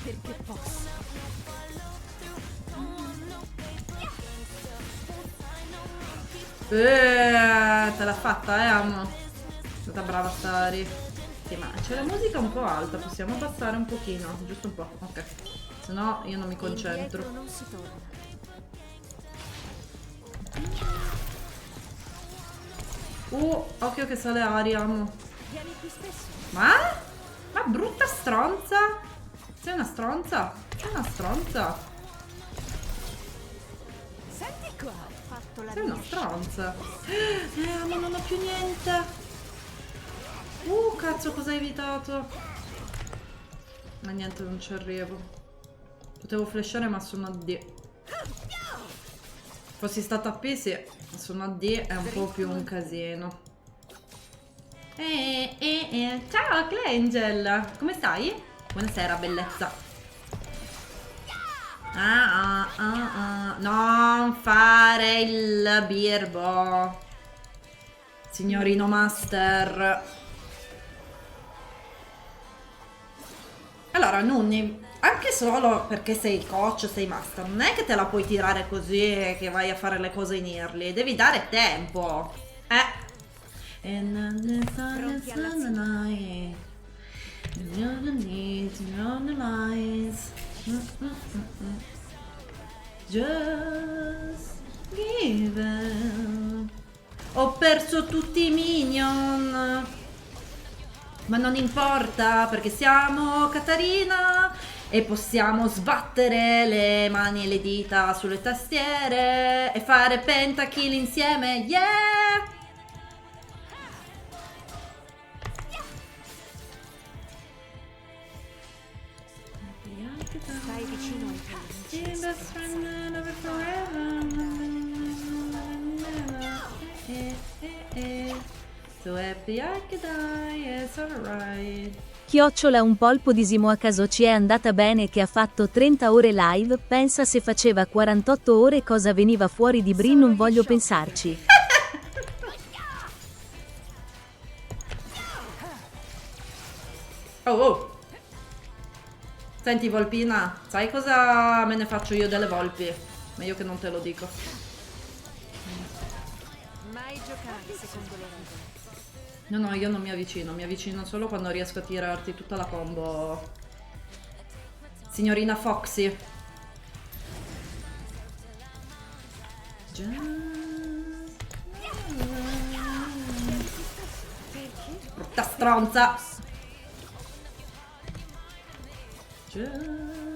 Perché posso. Te l'ha fatta, amo. È stata brava Sari. Sì, ma c'è la musica un po' alta, possiamo abbassare un pochino, giusto un po', ok. Se no io non mi concentro. Indietro non si torna. Occhio che sale aria, amo. Vieni qui spesso. Ma? Ma brutta stronza! Sei una stronza? Sei una stronza? Senti qua. Ho fatto la Sei mia una scelta. stronza. Ma non ho più niente. Cazzo, cosa hai evitato? Ma niente, non ci arrivo. Potevo flashare, ma sono a D. Fossi stata a P, sì. Ma sono a D, è un po' più un casino. Ciao, Clangel. Come stai? Buonasera, bellezza. Non fare il birbo. Signorino Master. Allora, Nunni, anche solo perché sei coach, sei master, non è che te la puoi tirare così e che vai a fare le cose in early, devi dare tempo. Pronti all'azione. Just give it. Ho perso tutti i minion. Ma non importa perché siamo Katarina e possiamo sbattere le mani e le dita sulle tastiere e fare pentakill insieme. Yeah! Stai vicino ai tuoi amici. So happy I could die, it's alright. Chiocciola un polpo di Simo a caso ci è andata bene che ha fatto 30 ore live, pensa se faceva 48 ore cosa veniva fuori di Bri non voglio pensarci. Oh. Senti Volpina, sai cosa me ne faccio io delle volpi? Meglio che non te lo dico. Mai giocare secondo le regole. No, io non mi avvicino solo quando riesco a tirarti tutta la combo. Signorina Foxy. Brutta stronza. Just